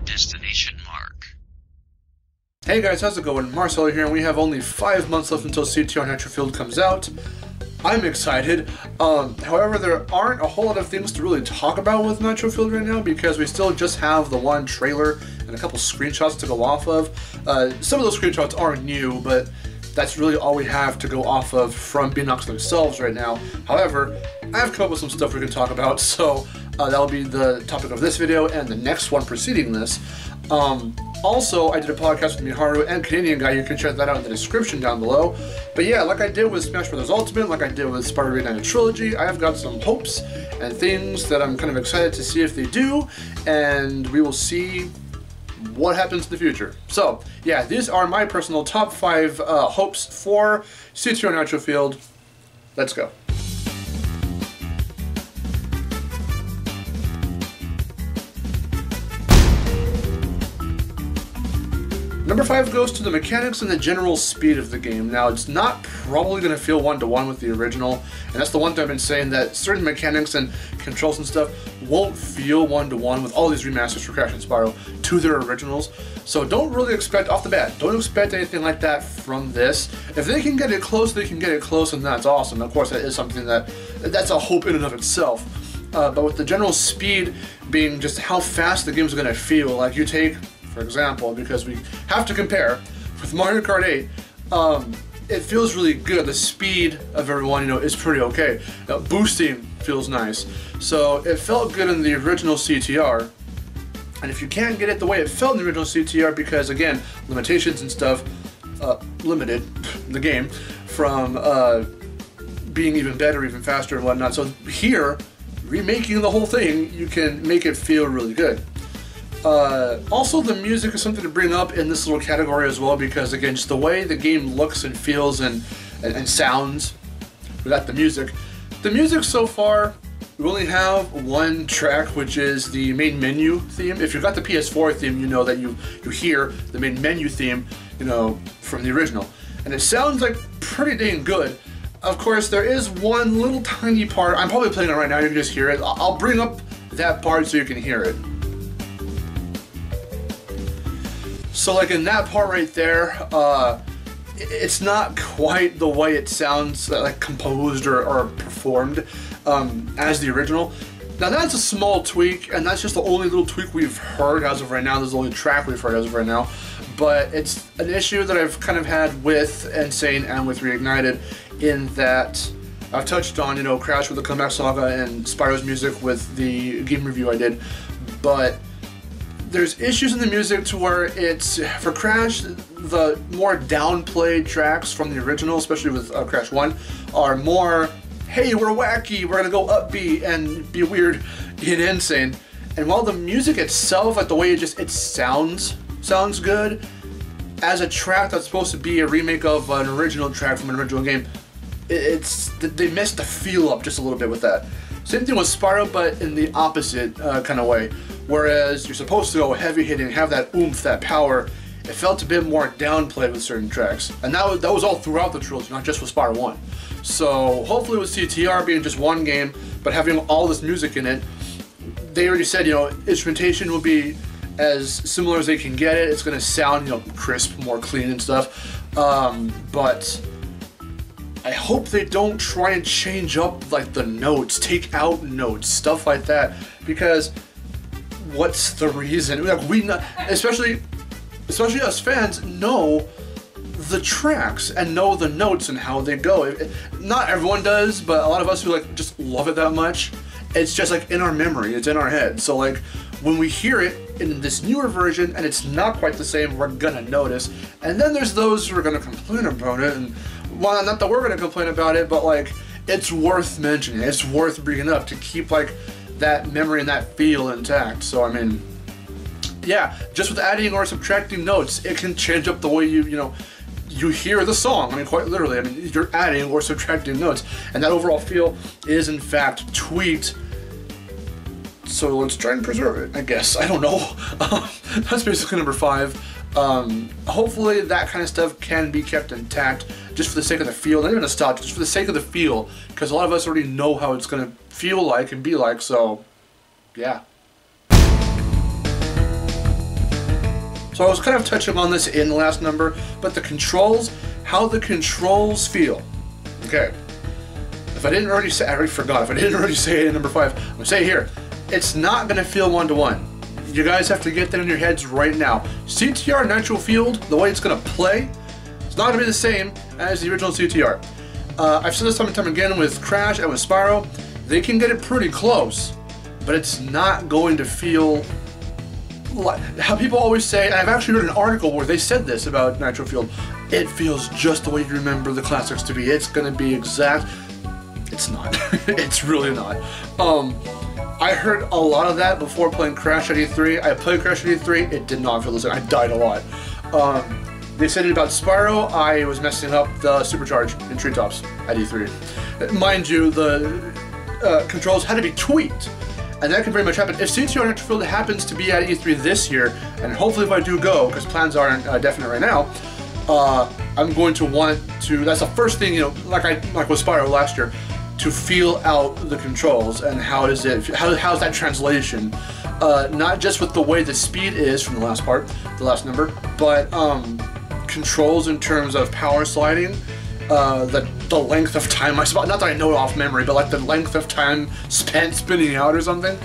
Destination Mark. Hey guys, how's it going? Marcelo here, and we have only 5 months left until CTR Nitro-Fueled comes out. I'm excited. However, there aren't a whole lot of things to really talk about with Nitro-Fueled right now because we still just have the one trailer and a couple screenshots to go off of. Some of those screenshots are new, but that's really all we have to go off of from Beanox themselves right now. However, I've come up with some stuff we can talk about, so that'll be the topic of this video and the next one preceding this. Also, I did a podcast with Miharu and Canadian Guy. You can check that out in the description down below. But yeah, like I did with Smash Bros. Ultimate, like I did with Spyro Reignited Trilogy, I have got some hopes and things that I'm kind of excited to see if they do, and we will see what happens in the future. So yeah, these are my personal top 5 hopes for CTR Nitro-Fueled. Let's go. Number 5 goes to the mechanics and the general speed of the game. Now, it's not probably going to feel one-to-one with the original, and that's the one thing I've been saying, that certain mechanics and controls and stuff won't feel one-to-one with all these remasters for Crash and Spyro to their originals. So don't really expect, off the bat, don't expect anything like that from this. If they can get it close, they can get it close, and that's awesome. Of course, that is something that's a hope in and of itself. But with the general speed being just how fast the game's going to feel, like you take, for example, because we have to compare with Mario Kart 8, it feels really good. The speed of everyone, is pretty okay. Boosting feels nice. So it felt good in the original CTR. And if you can't get it the way it felt in the original CTR, because again, limitations and stuff limited the game from being even better, even faster and whatnot. So here, remaking the whole thing, you can make it feel really good. Also, the music is something to bring up in this little category as well, because again, just the way the game looks and feels and sounds, we got the music. The music so far, we only have one track, which is the main menu theme. If you've got the PS4 theme, you know that you hear the main menu theme, from the original. And it sounds like pretty dang good. Of course, there is one little tiny part, I'm probably playing it right now, you can just hear it. I'll bring up that part so you can hear it. So like in that part right there, it's not quite the way it sounds like composed or performed as the original. Now that's a small tweak, and that's just the only little tweak we've heard as of right now. There's the only track we've heard as of right now. But it's an issue that I've kind of had with Insane and with Reignited, in that I've touched on, Crash with the Comeback Saga and Spyro's music with the game review I did. But there's issues in the music to where it's, for Crash, the more downplayed tracks from the original, especially with Crash 1, are more, hey, we're wacky, we're gonna go upbeat and be weird in Insane. And while the music itself, like the way it sounds good, as a track that's supposed to be a remake of an original track from an original game, they messed the feel up just a little bit with that. Same thing with Spyro, but in the opposite kind of way. Whereas you're supposed to go heavy hitting, have that oomph, that power, it felt a bit more downplayed with certain tracks. And that was all throughout the trilogy, not just with Spyro 1. So hopefully with CTR being just one game, but having all this music in it, they already said, instrumentation will be as similar as they can get it. It's going to sound, crisp, more clean and stuff. But I hope they don't try and change up like the notes, take out notes, stuff like that, because what's the reason? Like especially us fans know the tracks and know the notes and how they go. Not everyone does, but a lot of us who just love it that much, it's just like in our memory, it's in our head. So like when we hear it in this newer version and it's not quite the same, we're gonna notice. And then there's those who are gonna complain about it, and well, not that we're gonna complain about it, but like it's worth mentioning, it's worth bringing up to keep like that memory and that feel intact. So I mean, yeah, just with adding or subtracting notes, it can change up the way you hear the song. I mean, quite literally. I mean, you're adding or subtracting notes, and that overall feel is in fact tweaked. So let's try and preserve it, I guess. I don't know. That's basically number 5. Hopefully that kind of stuff can be kept intact, just for the sake of the feel, not even nostalgia, just for the sake of the feel, because a lot of us already know how it's going to feel like and be like, so yeah. So I was kind of touching on this in the last number, but the controls, how the controls feel. Okay. If I didn't already say, I already forgot, if I didn't already say it in number 5, I'm gonna say it here. It's not gonna feel one-to-one. You guys have to get that in your heads right now. CTR Nitro-Fueled, the way it's gonna play, it's not gonna be the same as the original CTR. I've said this time and time again with Crash and with Spyro, they can get it pretty close, but it's not going to feel like how people always say, and I've actually read an article where they said this about Nitro-Fueled, it feels just the way you remember the classics to be. It's gonna be exact. It's not. It's really not. I heard a lot of that before playing Crash at E3. I played Crash at E3, it did not feel the same. I died a lot. They said it about Spyro, I was messing up the supercharge in Treetops at E3. Mind you, the controls had to be tweaked, and that can very much happen. If CTR Nitro-Fueled happens to be at E3 this year, and hopefully if I do go, because plans aren't definite right now, I'm going to want to, that's the first thing, you know, like with Spyro last year, to feel out the controls and how's that translation, not just with the way the speed is from the last part, the last number, but controls in terms of power sliding, the length of time I spent, not that I know it off memory, but like the length of time spent spinning out or something,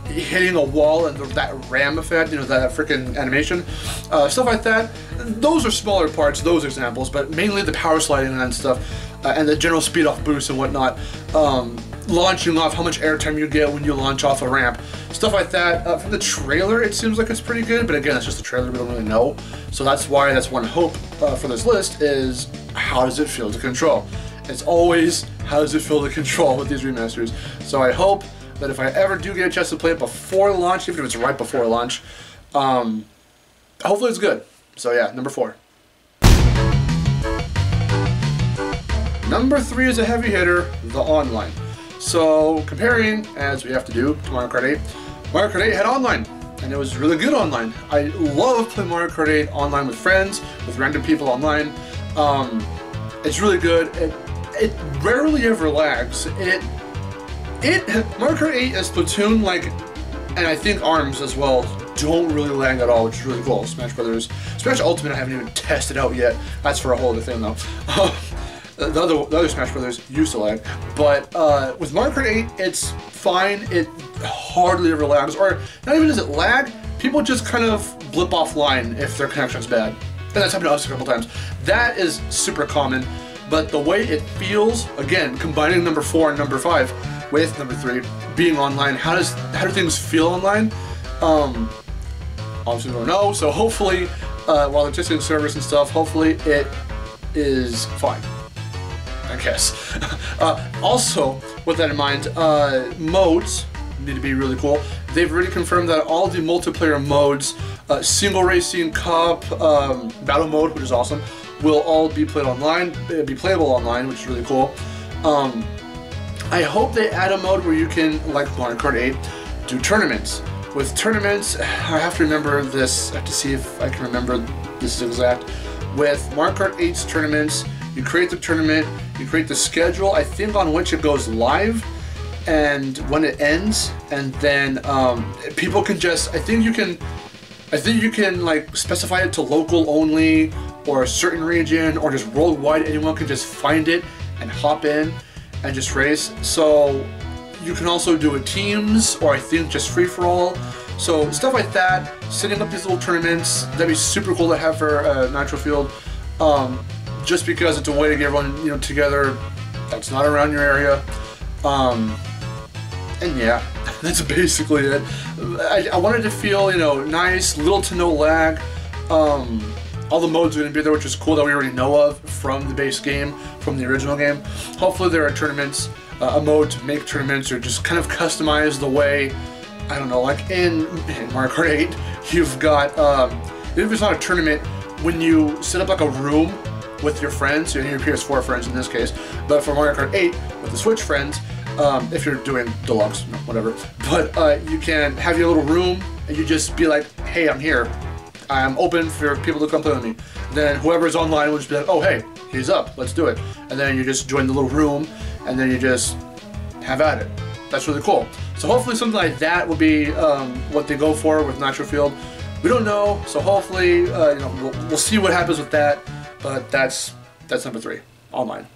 hitting a wall and that ram effect, you know, that freaking animation, stuff like that. Those are smaller parts, those examples, but mainly the power sliding and stuff, and the general speed off boost and whatnot. Launching off, how much airtime you get when you launch off a ramp, stuff like that. From the trailer, it seems like it's pretty good, but again, it's just a trailer, we don't really know. So that's why that's one hope for this list is how does it feel to control? It's always how does it feel to control with these remasters. So I hope that if I ever do get a chance to play it before launch, even if it's right before launch, hopefully it's good. So yeah, number 4. Number 3 is a heavy hitter, the online. So comparing, as we have to do, to Mario Kart 8, Mario Kart 8 had online, and it was really good online. I love playing Mario Kart 8 online with friends, with random people online. It's really good. It rarely ever lags. Mario Kart 8 and Splatoon, like, and I think ARMS as well, don't really lag at all, which is really cool. Smash Ultimate I haven't even tested out yet. That's for a whole other thing though. The other Smash Brothers used to lag, but with Mario Kart 8, it's fine. It hardly ever lags, or not even does it lag. People just kind of blip offline if their connection's bad, and that's happened to us a couple times. That is super common, but the way it feels, again, combining number 4 and number 5 with number 3 being online, how do things feel online? Obviously we don't know. So hopefully, while they're testing servers and stuff, hopefully it is fine. I guess. Also, with that in mind, modes need to be really cool. They've already confirmed that all the multiplayer modes, single racing, co-op, battle mode, which is awesome, will all be playable online, which is really cool. I hope they add a mode where you can, like Mario Kart 8, do tournaments. With tournaments, I have to remember this. I have to see if I can remember this is exact. With Mario Kart 8's tournaments, you create the tournament, you create the schedule, I think, on which it goes live, and when it ends, and then people can just, I think you can like specify it to local only, or a certain region, or just worldwide. Anyone can just find it and hop in and just race. So you can also do it teams, or I think just free for all. So stuff like that, setting up these little tournaments, that'd be super cool to have for Nitro-Fueled. Just because it's a way to get everyone, you know, together that's not around your area. And yeah, that's basically it. I wanted to feel, you know, nice, little to no lag. All the modes are going to be there, which is cool, that we already know of from the base game, from the original game. Hopefully there are tournaments, a mode to make tournaments, or just kind of customize the way, I don't know, like in Mario Kart 8, you've got, even if it's not a tournament, when you set up like a room with your friends, your PS4 friends in this case, but for Mario Kart 8, with the Switch friends, if you're doing deluxe, whatever, but you can have your little room, and you just be like, hey, I'm here. I'm open for people to come play with me. Then whoever's online will just be like, oh hey, he's up, let's do it. And then you just join the little room, and then you just have at it. That's really cool. So hopefully something like that will be what they go for with Nitro-Fueled. We don't know, so hopefully, you know, we'll see what happens with that. But that's number 3, online.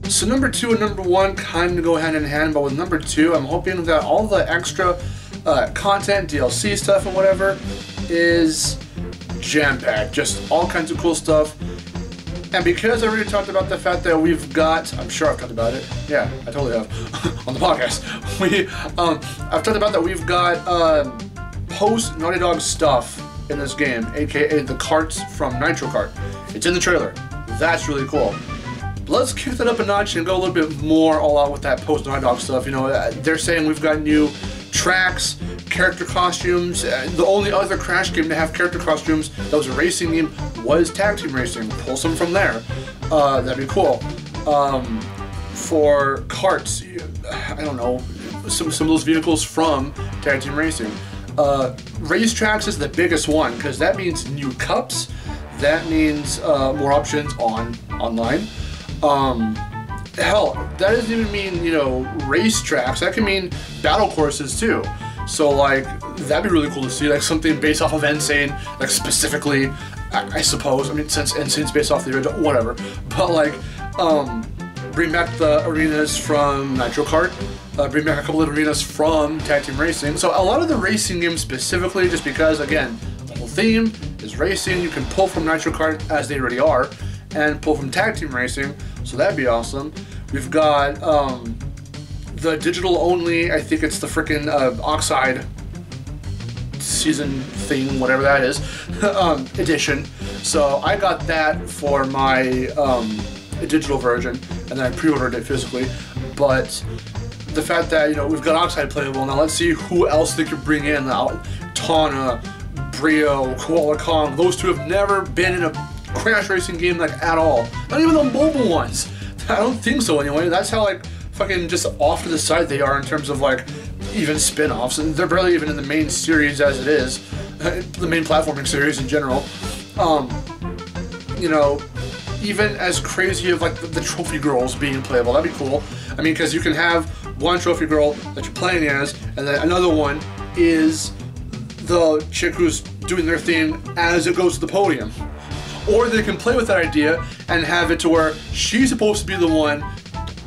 So number 2 and number 1 kind of go hand in hand, but with number 2, I'm hoping that all the extra content, DLC stuff and whatever is jam-packed. Just all kinds of cool stuff. And because I already talked about the fact that we've got, I'm sure I've talked about it. Yeah, I totally have on the podcast. I've talked about that we've got post Naughty Dog stuff in this game, aka the carts from Nitro Kart. It's in the trailer. That's really cool. Let's kick that up a notch and go a little bit more all out with that post Naughty Dog stuff. You know, they're saying we've got new tracks, character costumes. The only other Crash game to have character costumes that was a racing game was Tag Team Racing. Pull some from there. That'd be cool. For carts, I don't know, some of those vehicles from Tag Team Racing. Racetracks is the biggest one because that means new cups. That means more options online. Hell, that doesn't even mean, you know, racetracks. That can mean battle courses too. So like, that'd be really cool to see, like something based off of Insane, like specifically, I suppose. I mean, since Insane's based off the original, whatever. But like, bring back the arenas from Nitro Kart. Bring back a couple of arenas from Tag Team Racing. So a lot of the racing games specifically, just because again, the whole theme is racing. You can pull from Nitro Kart as they already are, and pull from Tag Team Racing. So that'd be awesome. We've got the digital only, I think it's the frickin' Oxide season thing, whatever that is, edition. So I got that for my digital version, and then I pre-ordered it physically. But the fact that, you know, we've got Oxide playable, now let's see who else they could bring in. Tana, Brio, Koala Kong, those two have never been in a Crash racing game like at all. Not even the mobile ones. I don't think so anyway. That's how like fucking just off to the side they are in terms of like even spin-offs, and they're barely even in the main series as it is, the main platforming series in general. You know, even as crazy of like the trophy girls being playable, that'd be cool. I mean, because you can have one trophy girl that you're playing as, and then another one is the chick who's doing their thing as it goes to the podium. Or they can play with that idea and have it to where she's supposed to be the one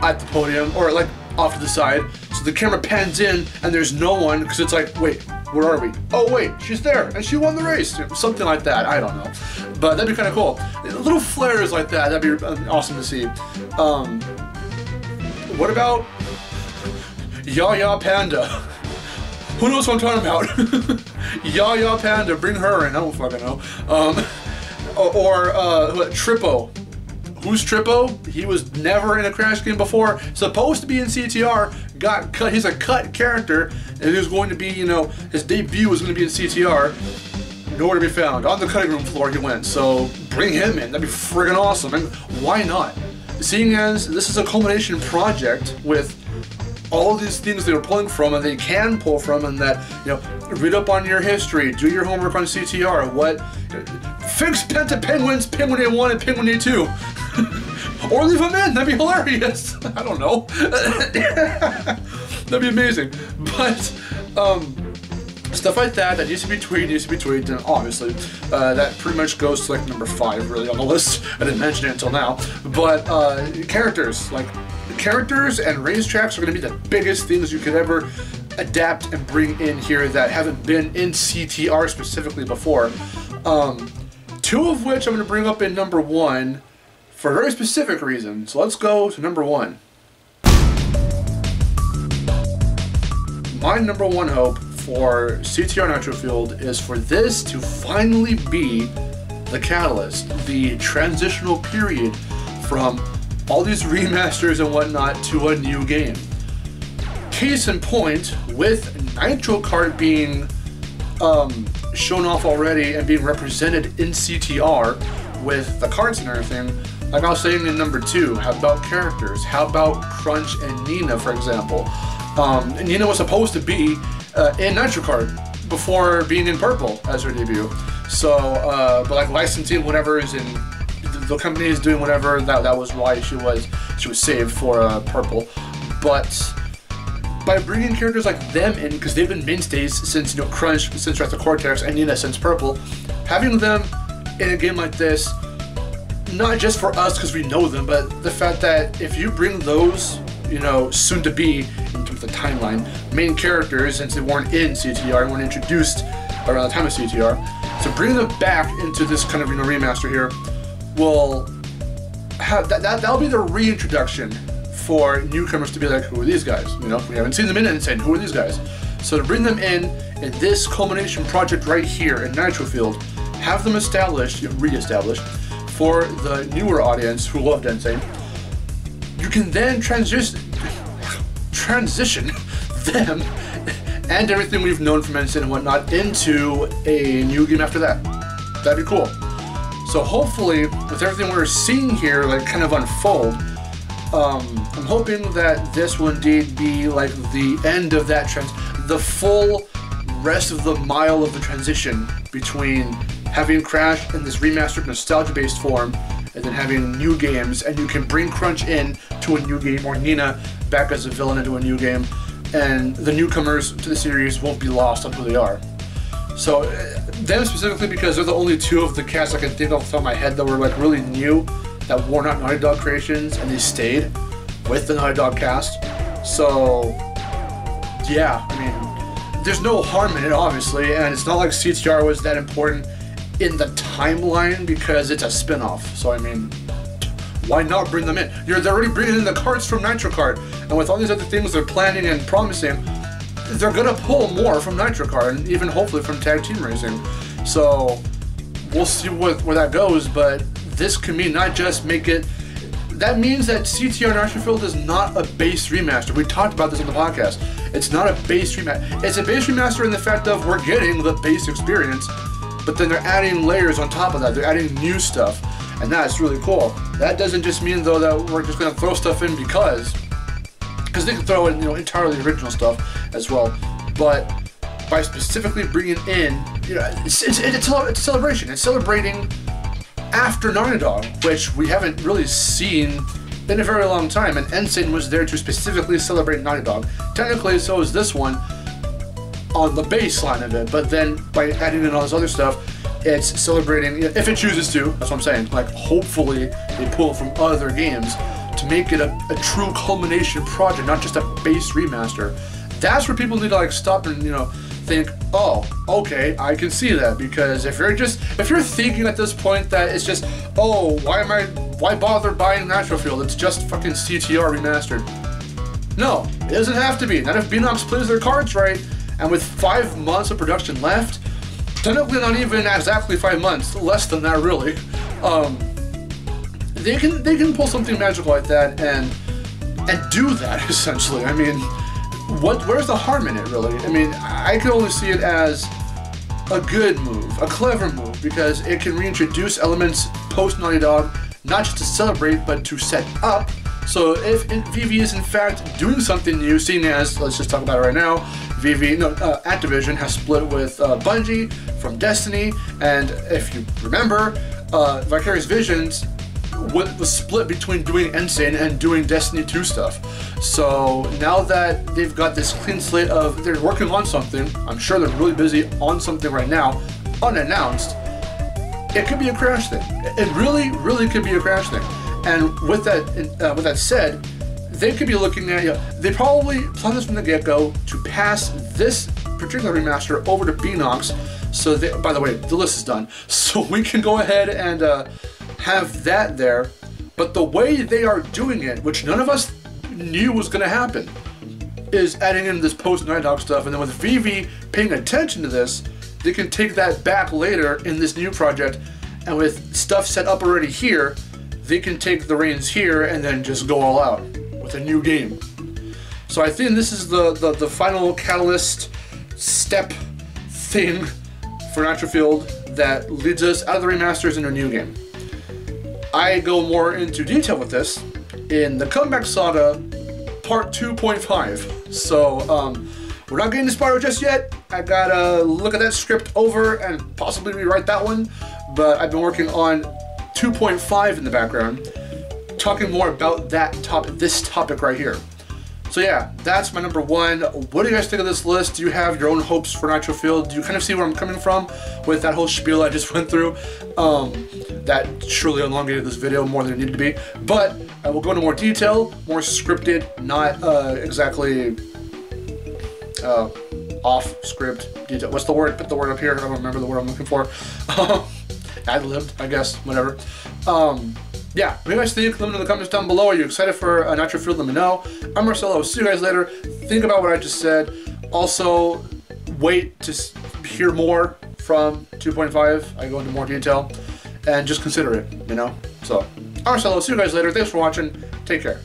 at the podium, or like off to the side, so the camera pans in and there's no one, because it's like, wait, where are we? Oh wait, she's there and she won the race. Something like that, I don't know. But that'd be kind of cool. Little flares like that, that'd be awesome to see. What about Ya Panda? Who knows what I'm talking about? Ya Panda, bring her in, I don't fucking know. Or Trippo. Who's Trippo? He was never in a Crash game before. Supposed to be in CTR. Got cut. He's a cut character, and he was going to be, you know, his debut was going to be in CTR. Nowhere to be found. On the cutting room floor he went. So bring him in. That'd be friggin' awesome. And why not? Seeing as this is a culmination project with all of these things they were pulling from and they can pull from, and that, you know, read up on your history, do your homework on CTR, fix Penta Penguins, Penguin A1 and Penguin A2. Or leave them in, that'd be hilarious. I don't know. That'd be amazing. But, stuff like that needs to be tweaked, and obviously, that pretty much goes to like number 5 really on the list. I didn't mention it until now. But, characters, like, characters and racetracks are going to be the biggest things you could ever adapt and bring in here that haven't been in CTR specifically before. 2 of which I'm going to bring up in number 1 for a very specific reason. So let's go to number 1. My number 1 hope for CTR Nitro-Fueled is for this to finally be the catalyst, the transitional period from all these remasters and whatnot to a new game. Case in point, with Nitro Kart being shown off already and being represented in CTR with the carts and everything, like I was saying in number 2, how about characters? How about Crunch and Nina, for example? Nina was supposed to be in Nitro Kart before being in Purple as her debut. So, but like licensing, whatever is in the company is doing whatever, that was why she was saved for Purple. But by bringing characters like them in, because they've been mainstays since, you know, Crunch, since Wrath of Cortex, and Nina since Purple, having them in a game like this, not just for us because we know them, but the fact that if you bring those, you know, soon to be, in terms of the timeline, main characters, since they weren't in CTR and weren't introduced around the time of CTR, so bringing them back into this kind of, you know, remaster here will have that'll be the reintroduction for newcomers to be like, who are these guys? You know, we haven't seen them in and saying, who are these guys? So to bring them in this culmination project right here in Nitro-Fueled, have them established, re-established, for the newer audience who loved Insane, you can then transition them and everything we've known from Insane and whatnot into a new game after that. That'd be cool. So hopefully, with everything we're seeing here, like, kind of unfold, I'm hoping that this will indeed be like the end of that the full rest of the mile of the transition between having Crash in this remastered nostalgia-based form and then having new games, and you can bring Crunch in to a new game, or Nina back as a villain into a new game, and the newcomers to the series won't be lost on who they are. So them specifically, because they're the only two of the cast I can think off the top of my head that were like really new, that were not Naughty Dog creations, and they stayed with the Naughty Dog cast. So yeah, I mean, there's no harm in it, obviously, and it's not like CTR was that important in the timeline because it's a spin-off. So I mean, why not bring them in? They're already bringing in the carts from Nitro Kart, and with all these other things they're planning and promising, they're gonna pull more from Nitro Kart, and even hopefully from Tag Team Racing. So we'll see where that goes, but this can mean not just make it. That means that CTR Nitro-Fueled is not a base remaster. We talked about this on the podcast. It's not a base remaster. It's a base remaster in the fact of we're getting the base experience, but then they're adding layers on top of that. They're adding new stuff, and that's really cool. That doesn't just mean though that we're just gonna throw stuff in because they can throw in, you know, entirely original stuff as well. But by specifically bringing in, you know, it's a celebration. It's celebrating after Naughty Dog, which we haven't really seen in a very long time, and Insane was there to specifically celebrate Naughty Dog. Technically, so is this one on the baseline of it, but then by adding in all this other stuff, it's celebrating, if it chooses to, that's what I'm saying, like hopefully they pull from other games to make it a true culmination project, not just a base remaster. That's where people need to like stop and, you know, think, oh, okay, I can see that, because if you're thinking at this point that it's just, oh, why bother buying Nitro-Fueled? It's just fucking CTR remastered. No, it doesn't have to be. Not if Beanox plays their cards right, and with 5 months of production left, technically not even exactly 5 months, less than that really, they can pull something magical like that and do that essentially. I mean, where's the harm in it really? I mean, I can only see it as a good move, a clever move, because it can reintroduce elements post Naughty Dog, not just to celebrate, but to set up. So if VV is in fact doing something new, seeing as, let's just talk about it right now, Activision has split with Bungie from Destiny, and if you remember, Vicarious Visions was split between doing Insane and doing Destiny 2 stuff. So now that they've got this clean slate of, they're working on something, I'm sure they're really busy on something right now, unannounced, it could be a Crash thing. It really, really could be a Crash thing. And with that said, they could be looking at, you know, they probably planned this from the get-go to pass this particular remaster over to Beanox. So they, by the way, the list is done. So we can go ahead and have that there. But the way they are doing it, which none of us knew was going to happen, is adding in this post-Naughty Dog stuff. And then with VV paying attention to this, they can take that back later in this new project. And with stuff set up already here, they can take the reins here and then just go all out with a new game. So I think this is the final catalyst step thing for Nitro-Fueled that leads us out of the remasters into a new game. I go more into detail with this in the Comeback Saga Part 2.5. So we're not getting to Spyro just yet. I gotta look at that script over and possibly rewrite that one, but I've been working on 2.5 in the background, talking more about that topic, this topic right here. So yeah, that's my number one. What do you guys think of this list? Do you have your own hopes for Nitro-Fueled? Do you kind of see where I'm coming from with that whole spiel I just went through? That surely elongated this video more than it needed to be. But I will go into more detail, more scripted, not exactly off script detail. What's the word? Put the word up here. I don't remember the word I'm looking for. Ad-libbed, I guess, whatever. Yeah, what do you guys think? Let me know in the comments down below. Are you excited for Nitro-Fueled? Let me know. I'm Marcelo. I'll see you guys later. Think about what I just said. Also, wait to hear more from 2.5. I go into more detail. And just consider it, you know? So, I'm Marcelo. See you guys later. Thanks for watching. Take care.